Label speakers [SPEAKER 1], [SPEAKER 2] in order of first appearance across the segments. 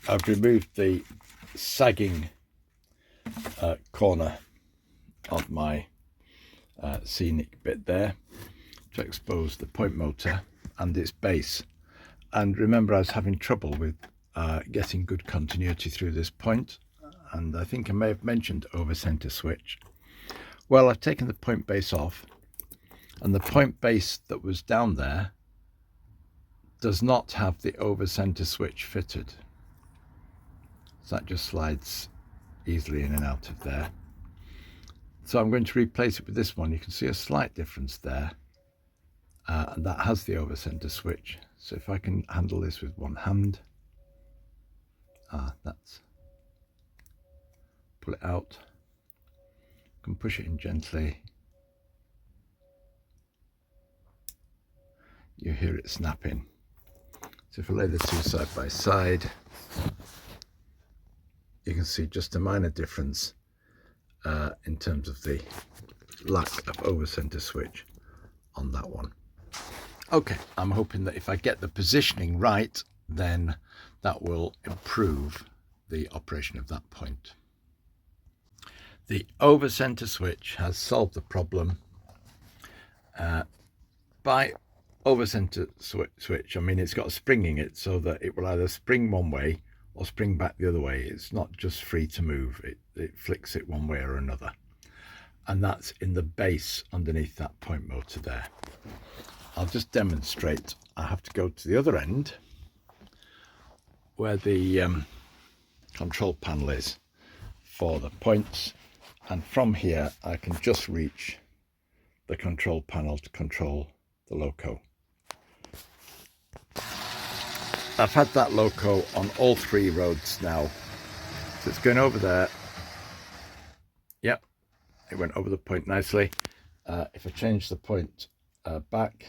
[SPEAKER 1] I've removed the sagging corner of my scenic bit there to expose the point motor and its base. And remember, I was having trouble with getting good continuity through this point, and I think I may have mentioned over center switch. Well, I've taken the point base off, and the point base that was down there does not have the over center switch fitted, so that just slides easily in and out of there. So I'm going to replace it with this one. You can see a slight difference there, and that has the over center switch. So if I can handle this with one hand, that's, pull it out, can push it in gently, you hear it snapping. So if I lay the two side by side, you can see just a minor difference in terms of the lack of over center switch on that one. Okay, I'm hoping that if I get the positioning right, then that will improve the operation of that point. The over center switch has solved the problem. By over center switch, I mean it's got a spring in it so that it will either spring one way or spring back the other way. It's not just free to move, it flicks it one way or another. And that's in the base underneath that point motor there. I'll just demonstrate. I have to go to the other end where the control panel is for the points, and from here I can just reach the control panel to control the loco. I've had that loco on all three roads now, so it's going over there. Yep, it went over the point nicely. If I change the point back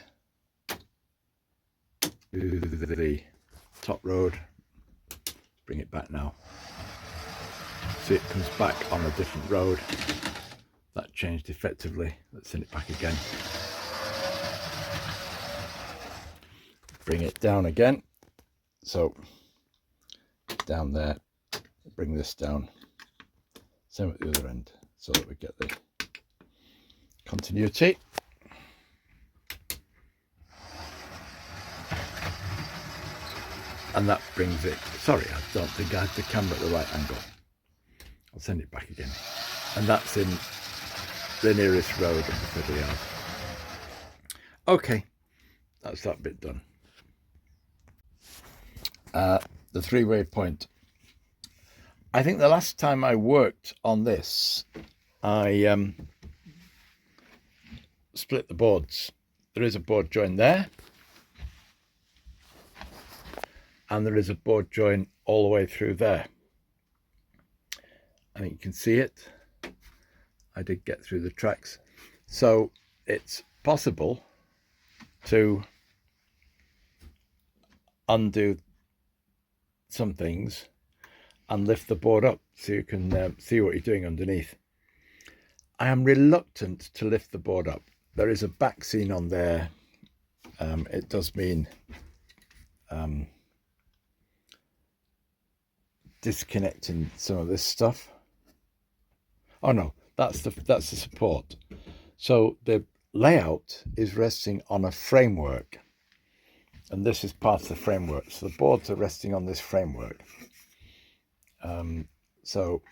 [SPEAKER 1] to the top road, bring it back now. See, it comes back on a different road. That changed effectively. Let's send it back again. Bring it down again. So down there, bring this down. Same at the other end, so that we get the continuity. And that brings it, sorry, I don't think I had the camera at the right angle. I'll send it back again. And that's in the nearest road of the fiddle yard. Okay, that's that bit done. The three-way point. I think the last time I worked on this, I split the boards. There is a board join there, and there is a board join all the way through there. I think you can see it. I did get through the tracks. So it's possible to undo some things and lift the board up so you can see what you're doing underneath. I am reluctant to lift the board up. There is a back scene on there. It does mean disconnecting some of this stuff. Oh no, that's the support. So the layout is resting on a framework, and this is part of the framework. So the boards are resting on this framework. So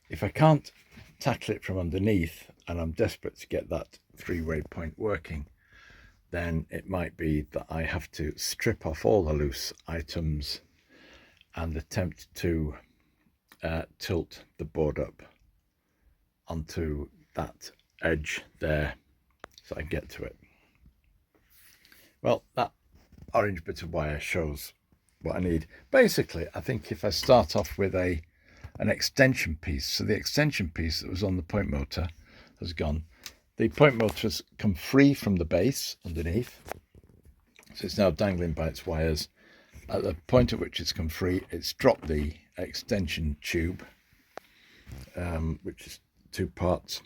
[SPEAKER 1] if I can't tackle it from underneath, and I'm desperate to get that three-way point working, then it might be that I have to strip off all the loose items and attempt to tilt the board up onto that edge there so I can get to it. Well, that orange bit of wire shows what I need. Basically, I think if I start off with an extension piece, so the extension piece that was on the point motor has gone. The point motor has come free from the base underneath, so it's now dangling by its wires. At the point at which it's come free, it's dropped the extension tube, which is 2 parts.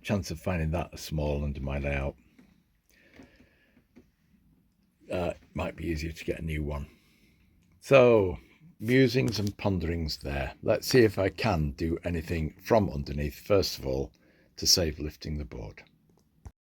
[SPEAKER 1] Chance of finding that is small under my layout. Might be easier to get a new one. So, musings and ponderings there. Let's see if I can do anything from underneath, first of all, to save lifting the board.